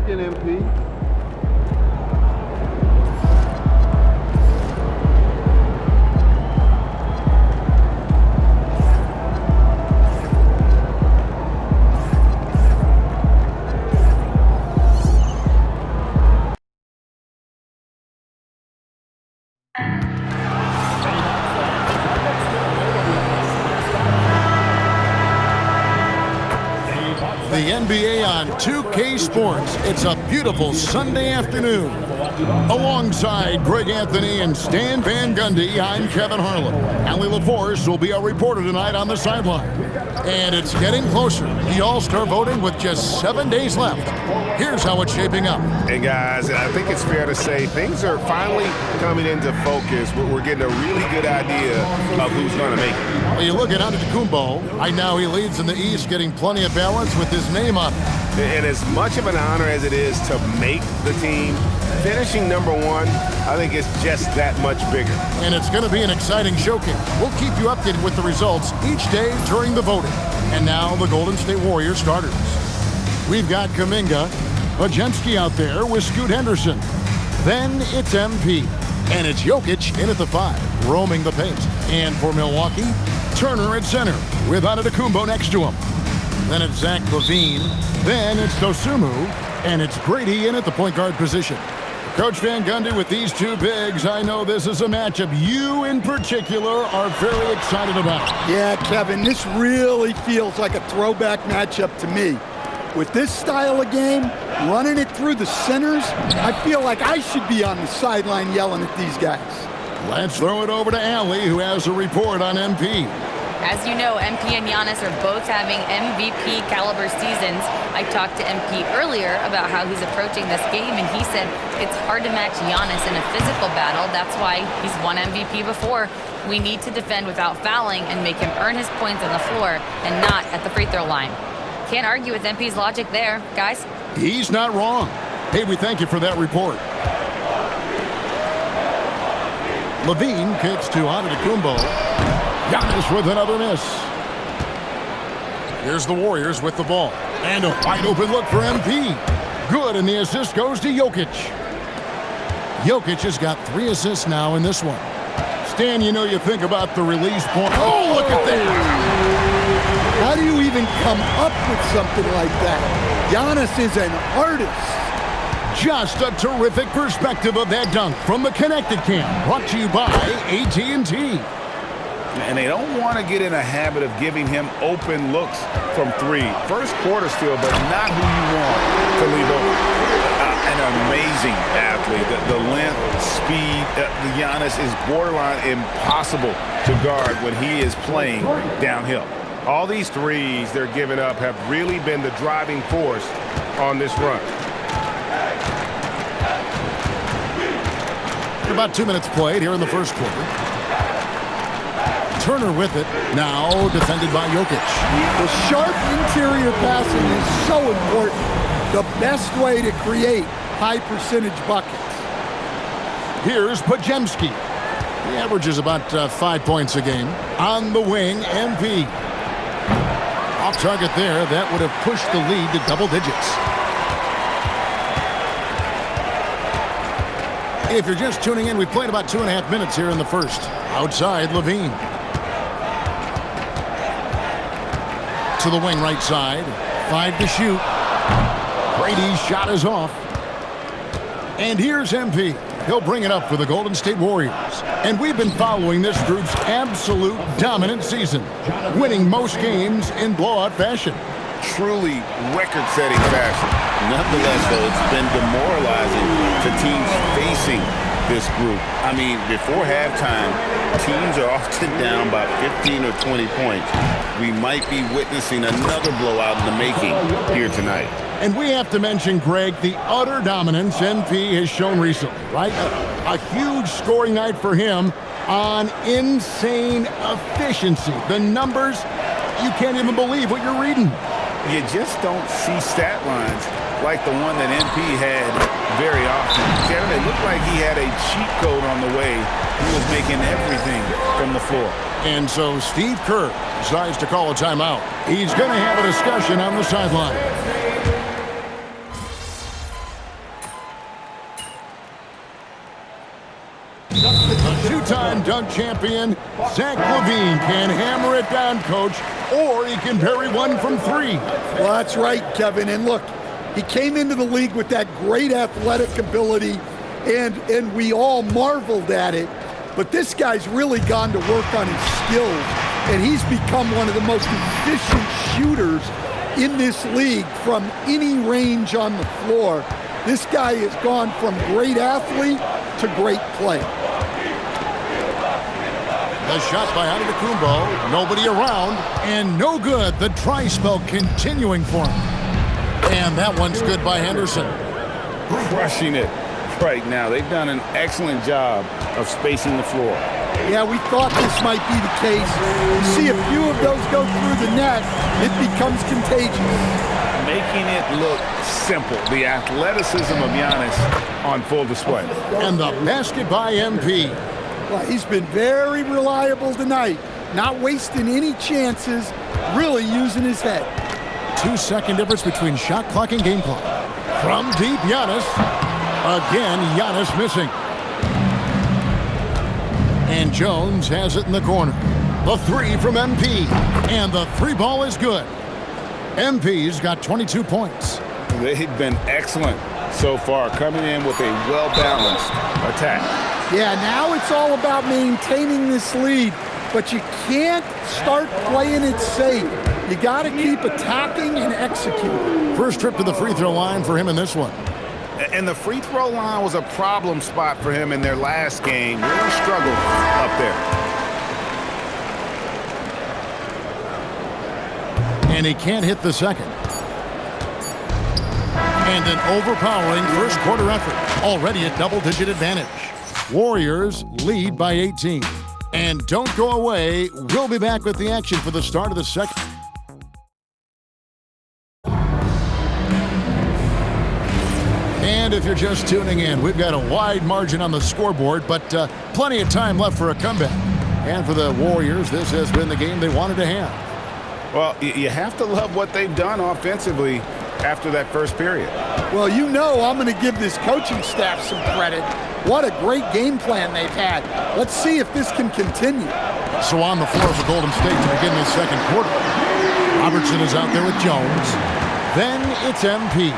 thinking, MP? The NBA on 2K Sports. It's a beautiful Sunday afternoon. Alongside Greg Anthony and Stan Van Gundy, I'm Kevin Harlan. Allie LaForce will be our reporter tonight on the sideline. And it's getting closer. The All-Star voting with just 7 days left. Here's how it's shaping up. And guys, I think it's fair to say things are finally coming into focus. We're getting a really good idea of who's going to make it. Well, you look at Antetokounmpo. Right now he leads in the East, getting plenty of balance with his name on it. And as much of an honor as it is to make the team, finishing #1, I think it's just that much bigger. And it's going to be an exciting showcase. We'll keep you updated with the results each day during the voting. And now the Golden State Warriors starters. We've got Kuminga, Podziemski out there with Scoot Henderson. Then it's MP. And it's Jokic in at the 5, roaming the paint. And for Milwaukee, Turner at center with Antetokounmpo next to him. Then it's Zach LaVine. Then it's Dosunmu. And it's Brady in at the point guard position. Coach Van Gundy, with these two bigs, I know this is a matchup you in particular are very excited about. Yeah, Kevin, this really feels like a throwback matchup to me. With this style of game, running it through the centers, I feel like I should be on the sideline yelling at these guys. Let's throw it over to Allie, who has a report on MP. As you know, MP and Giannis are both having MVP caliber seasons. I talked to MP earlier about how he's approaching this game, and he said it's hard to match Giannis in a physical battle. That's why he's won MVP before. We need to defend without fouling and make him earn his points on the floor and not at the free throw line. Can't argue with MP's logic there, guys. He's not wrong. Hey, we thank you for that report. LaVine kicks to Antetokounmpo. Giannis with another miss. Here's the Warriors with the ball. And a wide open look for MP. Good, and the assist goes to Jokic. Jokic has got 3 assists now in this one. Stan, you know you think about the release point. Oh, look at that! How do you even come up with something like that? Giannis is an artist. Just a terrific perspective of that dunk from the Connected Cam. Brought to you by AT&T. And they don't want to get in a habit of giving him open looks from 3. First quarter still, but not who you want to leave open. An amazing athlete. The length, speed, Giannis is borderline impossible to guard when he is playing downhill. All these threes they're giving up have really been the driving force on this run. About 2 minutes played here in the first quarter. Turner with it, now defended by Jokic. The sharp interior passing is so important. The best way to create high percentage buckets. Here's Podziemski. He averages about 5 points a game. On the wing, MP. Off target there, that would have pushed the lead to double digits. If you're just tuning in, we played about 2.5 minutes here in the first. Outside, LaVine. To the wing right side. 5 to shoot. Brady's shot is off. And here's MP. He'll bring it up for the Golden State Warriors. And we've been following this group's absolute dominant season, winning most games in blowout fashion. Truly record-setting fashion. Nonetheless, though, it's been demoralizing to teams facing this group. I mean, before halftime, teams are often down by 15 or 20 points. We might be witnessing another blowout in the making here tonight. And we have to mention, Greg, the utter dominance MP has shown recently, right? A huge scoring night for him on insane efficiency. The numbers, you can't even believe what you're reading. You just don't see stat lines like the one that MP had very often. Kevin, it looked like he had a cheat code on the way. He was making everything from the floor. And so Steve Kerr decides to call a timeout. He's going to have a discussion on the sideline. slam dunk champion, Zach LaVine can hammer it down, Coach, or he can bury one from three. Well, that's right, Kevin. And look, he came into the league with that great athletic ability, and we all marveled at it. But this guy's really gone to work on his skills, and he's become one of the most efficient shooters in this league from any range on the floor. This guy has gone from great athlete to great player. The shot by Antetokounmpo, nobody around, and no good. The dry spell continuing for him. And that one's good by Henderson. Crushing it right now. They've done an excellent job of spacing the floor. Yeah, we thought this might be the case. You see a few of those go through the net, it becomes contagious. Making it look simple. The athleticism of Giannis on full display. And the basket by MP. Well, he's been very reliable tonight, not wasting any chances, really using his head. 2-second difference between shot clock and game clock. From deep, Giannis. Again, Giannis missing. And Jones has it in the corner. The three from MP. And the three ball is good. MP's got 22 points. They've been excellent so far, coming in with a well-balanced attack. Yeah, now it's all about maintaining this lead, but you can't start playing it safe. You got to keep attacking and executing. First trip to the free throw line for him in this one. And the free throw line was a problem spot for him in their last game. Really struggled up there. And he can't hit the second. And an overpowering first quarter effort. Already a double-digit advantage. Warriors lead by 18. And don't go away. We'll be back with the action for the start of the second. And if you're just tuning in, we've got a wide margin on the scoreboard, but plenty of time left for a comeback. And for the Warriors, this has been the game they wanted to have. Well, you have to love what they've done offensively after that first period. Well, you know I'm going to give this coaching staff some credit. What a great game plan they've had. Let's see if this can continue. So on the floor for Golden State to begin this second quarter. Robertson is out there with Jones. Then it's MP.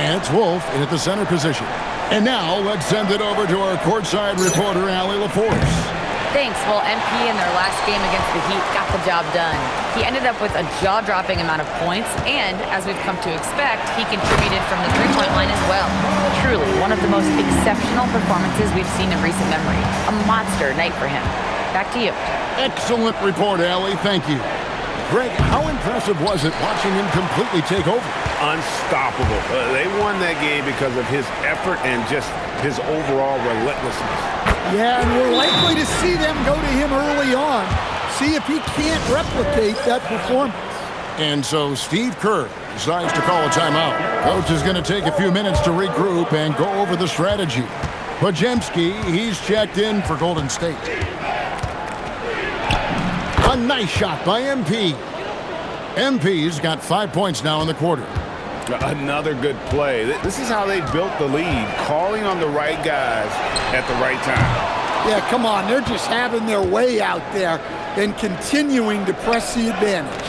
And it's Wolf in at the center position. And now let's send it over to our courtside reporter, Allie LaForce. Thanks. Well, MP in their last game against the Heat got the job done. He ended up with a jaw-dropping amount of points, and as we've come to expect, he contributed from the three-point line as well. Truly, one of the most exceptional performances we've seen in recent memory. A monster night for him. Back to you. Excellent report, Allie. Thank you. Greg, how impressive was it watching him completely take over? Unstoppable. They won that game because of his effort and just his overall relentlessness. Yeah, and we're likely to see them go to him early on. See if he can't replicate that performance. And so Steve Kerr decides to call a timeout. Coach is going to take a few minutes to regroup and go over the strategy. Podziemski, he's checked in for Golden State. A nice shot by MP. MP's got 5 points now in the quarter. Another good play. This is how they built the lead, calling on the right guys at the right time. Yeah, come on. They're just having their way out there and continuing to press the advantage.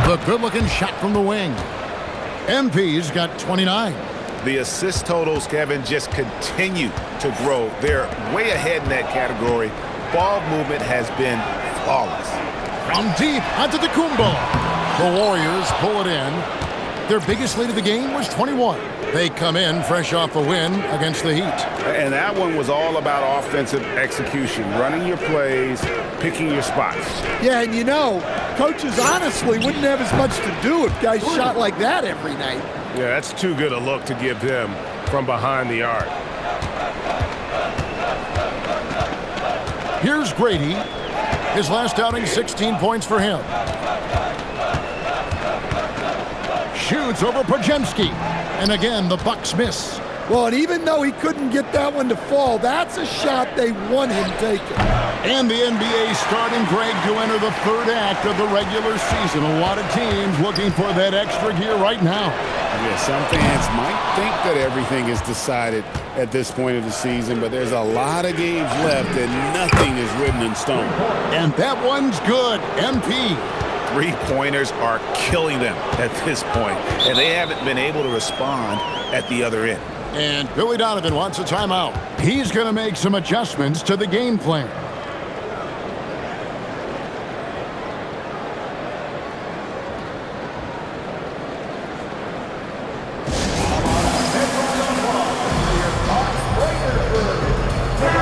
The good-looking shot from the wing. MP's got 29. The assist totals, Kevin, just continue to grow. They're way ahead in that category. Ball movement has been flawless. From deep, Antetokounmpo. The Warriors pull it in. Their biggest lead of the game was 21. They come in fresh off a win against the Heat. And that one was all about offensive execution, running your plays, picking your spots. Yeah, and you know, coaches honestly wouldn't have as much to do if guys shot like that every night. Yeah, that's too good a look to give them from behind the arc. Here's Grady. His last outing, 16 points for him. Shoots over Podziemski. And again, the Bucks miss. Well, and even though he couldn't get that one to fall, that's a shot they want him taking. And the NBA starting, Greg, to enter the third act of the regular season. A lot of teams looking for that extra gear right now. Yeah, some fans might think that everything is decided at this point of the season, but there's a lot of games left and nothing is written in stone. And that one's good. MP. Three-pointers are killing them at this point, and they haven't been able to respond at the other end. And Billy Donovan wants a timeout. He's going to make some adjustments to the game plan.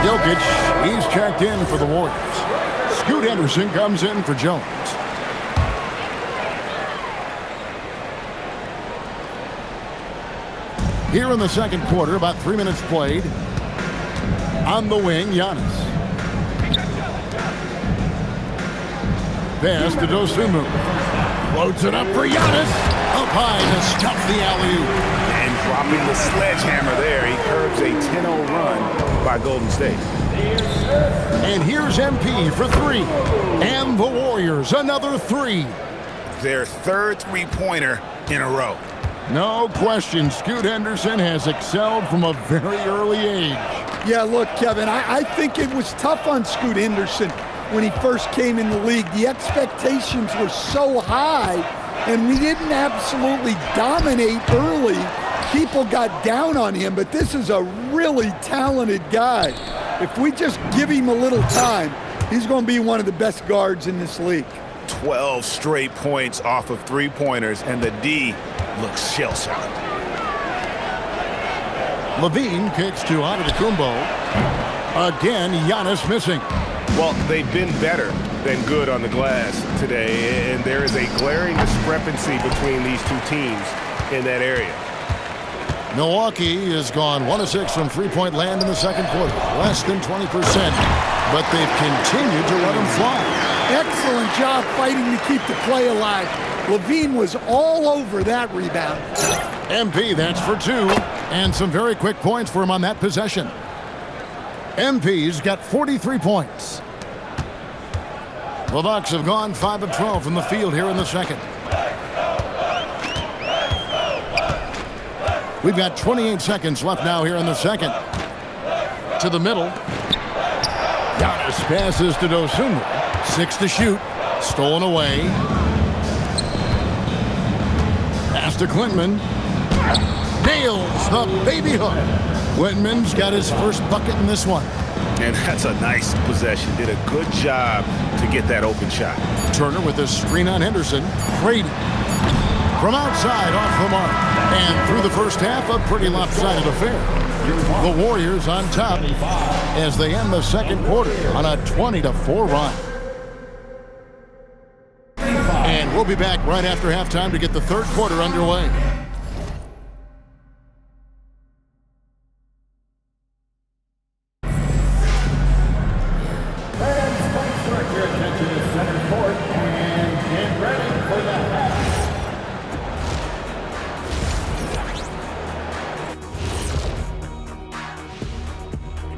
Jokic, he's checked in for the Warriors. Scoot Henderson comes in for Jones. Here in the second quarter, about 3 minutes played. On the wing, Giannis. Pass to Dosunmu. Floats it up for Giannis. Up high to stuff the alley-oop. And dropping the sledgehammer there, he curbs a 10-0 run by Golden State. And here's MP for three. And the Warriors, another three. Their third three-pointer in a row. No question, Scoot Henderson has excelled from a very early age. Yeah, look, Kevin, I think it was tough on Scoot Henderson when he first came in the league. The expectations were so high, and we didn't absolutely dominate early. People got down on him, but this is a really talented guy. If we just give him a little time, he's going to be one of the best guards in this league. 12 straight points off of three-pointers, and the D looks shell-shocked. Levine kicks to Antetokounmpo. Again, Giannis missing. Well, they've been better than good on the glass today, and there is a glaring discrepancy between these two teams in that area. Milwaukee has gone 1 of 6 from three-point land in the second quarter, less than 20%, but they've continued to let them fly. Excellent job fighting to keep the play alive. Levine was all over that rebound. MP, that's for two, and some very quick points for him on that possession. MP's got 43 points. The Bucks have gone 5 of 12 from the field here in the second. We've got 28 seconds left now here in the second. To the middle. Giannis passes to Dosunmu. 6 to shoot. Stolen away. Pass to Klintman. Nails the baby hook. Klintman's got his first bucket in this one. And that's a nice possession. Did a good job to get that open shot. Turner with a screen on Henderson. Brady. From outside, off the mark. And through the first half, a pretty lopsided affair. The Warriors on top as they end the second quarter on a 20-4 run. And we'll be back right after halftime to get the third quarter underway.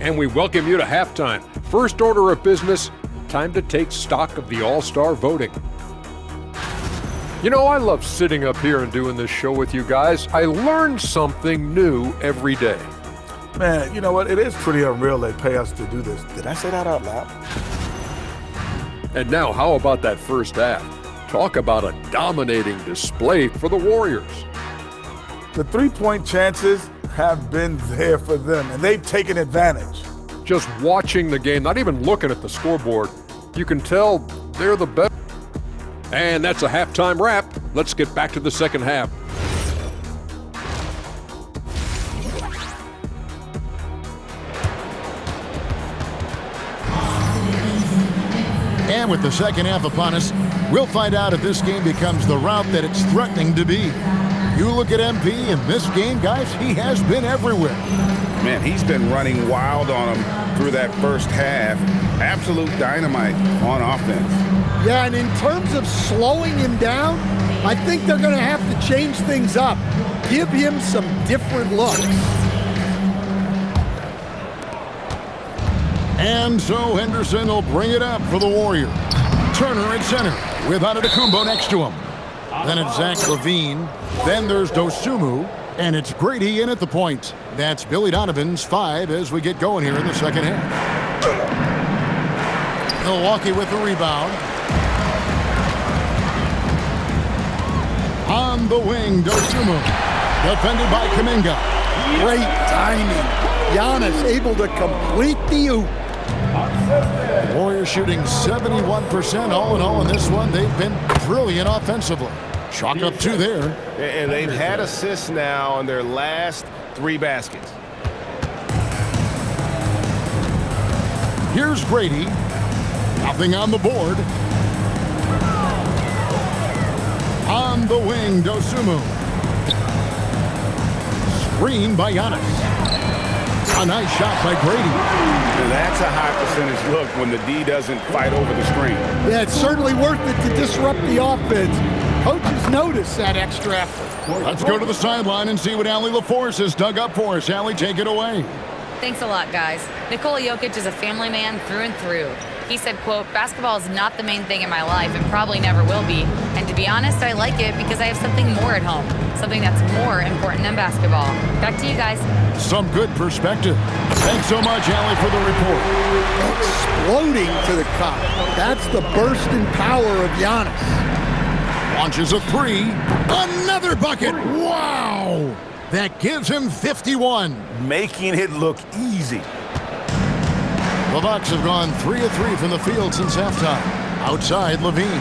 And we welcome you to halftime. First order of business, time to take stock of the All-Star voting. You know, I love sitting up here and doing this show with you guys. I learn something new every day. Man, you know what? It is pretty unreal they pay us to do this. Did I say that out loud? And now, how about that first half? Talk about a dominating display for the Warriors. The three-point chances have been there for them, and they've taken advantage. Just watching the game, not even looking at the scoreboard, you can tell they're the best. And that's a halftime wrap. Let's get back to the second half. And with the second half upon us, we'll find out if this game becomes the route that it's threatening to be. You look at MP in this game, guys, he has been everywhere. Man, he's been running wild on him through that first half. Absolute dynamite on offense. Yeah, and in terms of slowing him down, I think they're going to have to change things up. Give him some different looks. And so Henderson will bring it up for the Warriors. Turner at center with Antetokounmpo next to him. Then it's Zach Levine. Then there's Dosumu. And it's Grady in at the point. That's Billy Donovan's 5 as we get going here in the second half. Milwaukee with the rebound. On the wing, Dosumu. Defended by Kuminga. Great timing. Giannis able to complete the oop. Warriors shooting 71% all in all in this one. They've been brilliant offensively. Chalk up 2 there. And they've had assists now on their last 3 baskets. Here's Grady. Nothing on the board. On the wing, Dosumu. Screen by Giannis. A nice shot by Grady. That's a high percentage look when the D doesn't fight over the screen. Yeah, it's certainly worth it to disrupt the offense. Coaches notice that extra effort. Let's go to the sideline and see what Allie LaForce has dug up for us. Allie, take it away. Thanks a lot, guys. Nikola Jokic is a family man through and through. He said, quote, "Basketball is not the main thing in my life and probably never will be. And to be honest, I like it because I have something more at home, something that's more important than basketball." Back to you guys. Some good perspective. Thanks so much, Allie, for the report. Exploding to the cup. That's the burst in power of Giannis. Launches a 3. Another bucket. Wow! That gives him 51. Making it look easy. The Bucks have gone 3 of 3 from the field since halftime. Outside, Levine.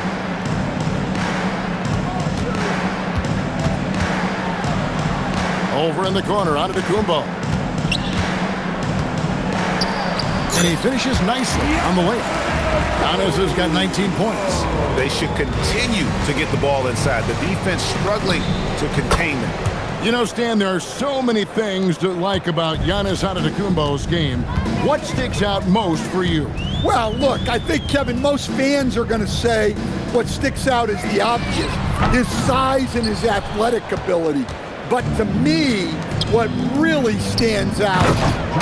Over in the corner, Antetokounmpo. And he finishes nicely on the layup. Giannis has got 19 points. They should continue to get the ball inside. The defense struggling to contain them. You know, Stan, there are so many things to like about Giannis Antetokounmpo's game. What sticks out most for you? Well, look, I think, Kevin, most fans are going to say what sticks out is the obvious, his size and his athletic ability. But to me, what really stands out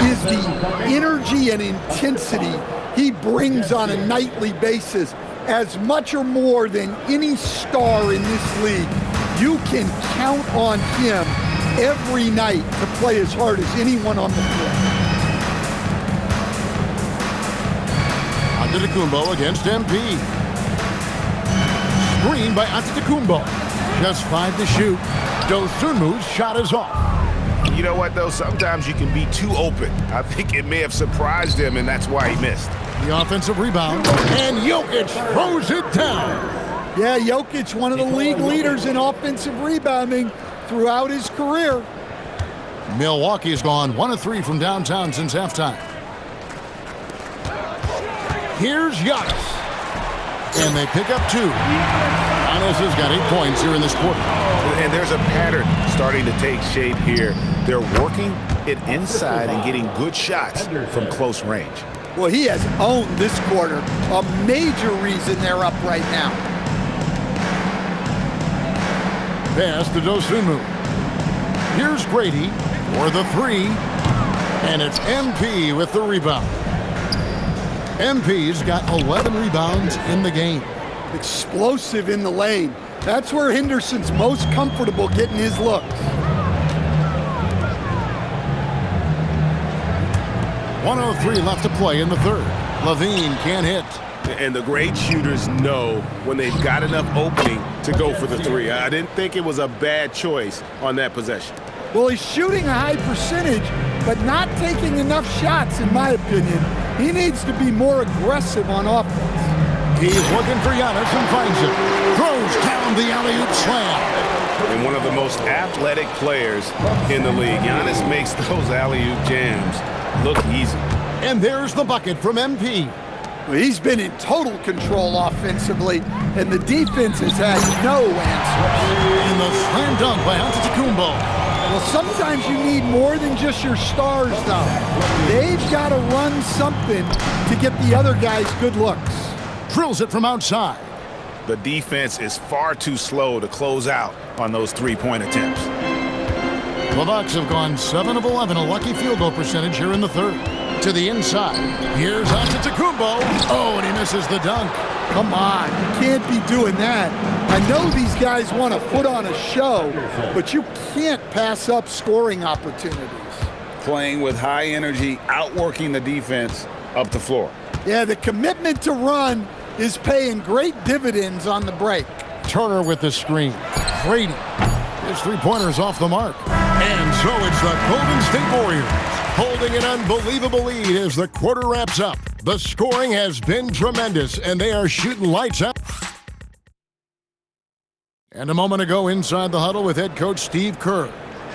is the energy and intensity he brings on a nightly basis, as much or more than any star in this league. You can count on him every night to play as hard as anyone on the floor. Antetokounmpo against MP. Screen by Antetokounmpo. Just 5 to shoot. Dosunmu's shot is off. You know what, though? Sometimes you can be too open. I think it may have surprised him, and that's why he missed. The offensive rebound. And Jokic throws it down. Yeah, Jokic, one of the league leaders in offensive rebounding throughout his career. Milwaukee's gone 1 of 3 from downtown since halftime. Here's Giannis. And they pick up 2. Giannis has got 8 points here in this quarter. And there's a pattern starting to take shape here. They're working it inside and getting good shots from close range. Well, he has owned this quarter. A major reason they're up right now. Pass to Dosunmu. Here's Grady for the 3. And it's MP with the rebound. MP's got 11 rebounds in the game. Explosive in the lane. That's where Henderson's most comfortable getting his looks. 1:03 left to play in the third. Levine can't hit. And the great shooters know when they've got enough opening to go for the 3. I didn't think it was a bad choice on that possession. Well, he's shooting a high percentage, but not taking enough shots, in my opinion. He needs to be more aggressive on offense. He's looking for Giannis and finds it. Throws down the alley-oop slam. And one of the most athletic players in the league. Giannis makes those alley-oop jams look easy. And there's the bucket from MP. Well, he's been in total control offensively, and the defense has had no answers. And the slam dunk by Antetokounmpo. Well, sometimes you need more than just your stars, though. They've got to run something to get the other guys good looks. Drills it from outside. The defense is far too slow to close out on those 3-point attempts. The Bucks have gone 7 of 11, a lucky field goal percentage here in the third. To the inside. Here's Antetokounmpo. Oh, and he misses the dunk. Come on, you can't be doing that. I know these guys want to put on a show, but you can't pass up scoring opportunities. Playing with high energy, outworking the defense up the floor. Yeah, the commitment to run is paying great dividends on the break. Turner with the screen. Brady. His three-pointer's off the mark. And so it's the Golden State Warriors holding an unbelievable lead as the quarter wraps up. The scoring has been tremendous, and they are shooting lights out. And a moment ago inside the huddle with head coach Steve Kerr.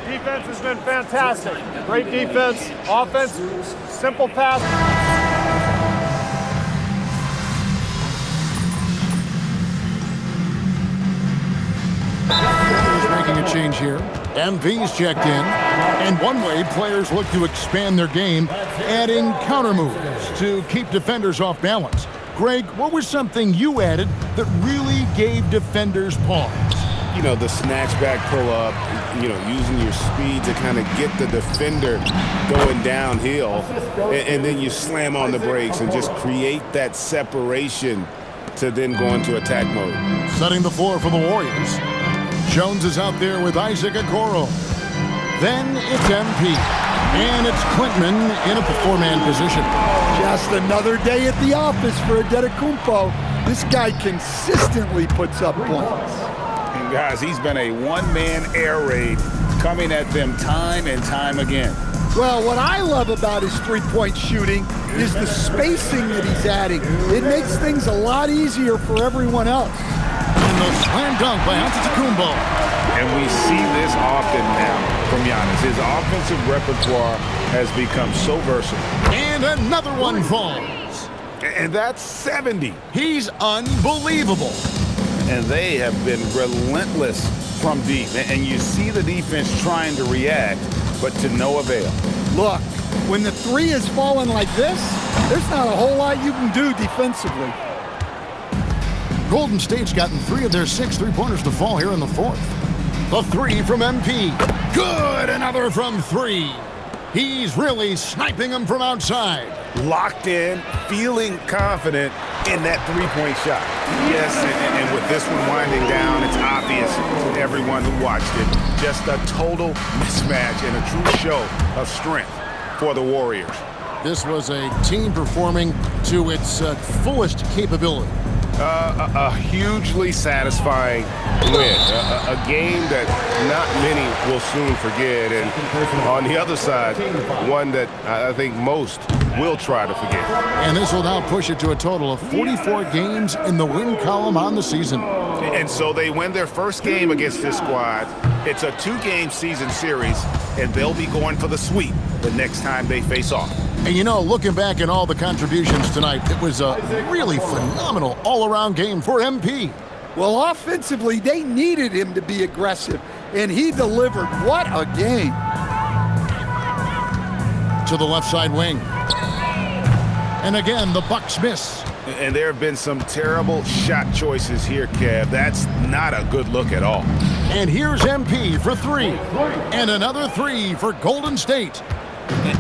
Defense has been fantastic. Great defense, offense, simple pass. Making a change here. MV's checked in. And one way players look to expand their game, adding counter moves to keep defenders off balance. Greg, what was something you added that really gave defenders pause? You know, the snatch back pull up, you know, using your speed to kind of get the defender going downhill, and then you slam on the brakes and just create that separation to then go into attack mode. Setting the floor for the Warriors. Jones is out there with Isaac Okoro. Then it's MP. And it's Clinton in a four-man position. Just another day at the office for Adetokounmpo. This guy consistently puts up points. And guys, he's been a one-man air raid coming at them time and time again. Well, what I love about his three-point shooting is the spacing that he's adding. It makes things a lot easier for everyone else. And the slam dunk by Adetokounmpo. And we see this often now from Giannis. His offensive repertoire has become so versatile. And another one falls. And that's 70. He's unbelievable. And they have been relentless from deep. And you see the defense trying to react, but to no avail. Look, when the three is falling like this, there's not a whole lot you can do defensively. Golden State's gotten 3 of their 6 three-pointers to fall here in the fourth. The three from MP. Good, another from 3. He's really sniping them from outside. Locked in, feeling confident in that three-point shot. Yes, and with this one winding down, it's obvious to everyone who watched it. Just a total mismatch and a true show of strength for the Warriors. This was a team performing to its fullest capability. A hugely satisfying win. A game that not many will soon forget. And on the other side, one that I think most will try to forget. And this will now push it to a total of 44 games in the win column on the season. And so they win their first game against this squad. It's a 2-game season series, and they'll be going for the sweep the next time they face off. And you know, looking back at all the contributions tonight, it was a really phenomenal all-around game for MP. Well, offensively, they needed him to be aggressive, and he delivered. What a game. To the left side wing. And again, the Bucks miss. And there have been some terrible shot choices here, Kev. That's not a good look at all. And here's MP for 3. And another 3 for Golden State.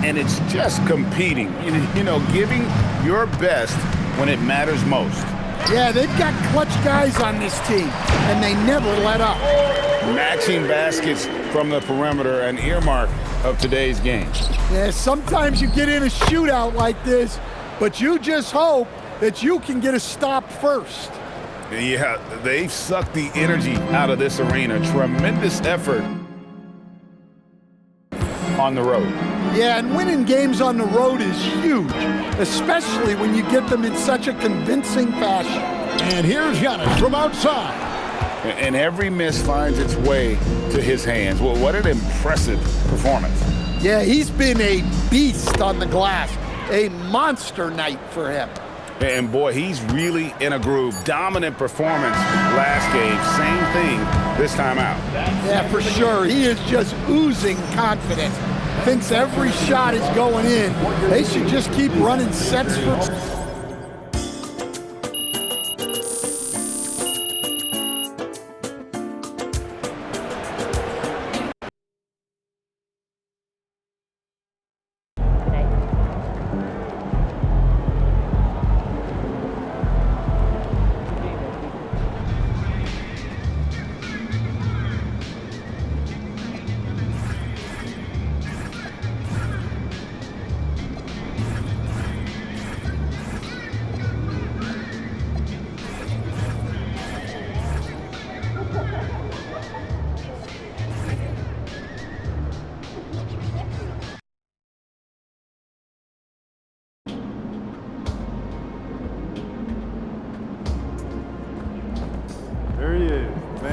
And it's just competing, you know, giving your best when it matters most. Yeah, they've got clutch guys on this team, and they never let up. Matching baskets from the perimeter, an earmark of today's game. Yeah, sometimes you get in a shootout like this, but you just hope that you can get a stop first. Yeah, they've sucked the energy out of this arena. Tremendous effort on the road. Yeah, and winning games on the road is huge, especially when you get them in such a convincing fashion. And here's Giannis from outside. And every miss finds its way to his hands. Well, what an impressive performance. Yeah, he's been a beast on the glass. A monster night for him. And boy, he's really in a groove. Dominant performance last game. Same thing this time out. Yeah, for sure. He is just oozing confidence. Thinks every shot is going in. They should just keep running sets for...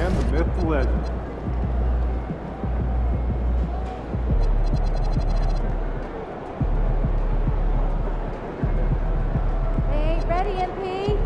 man, the myth, the legend. Hey, ready, MP?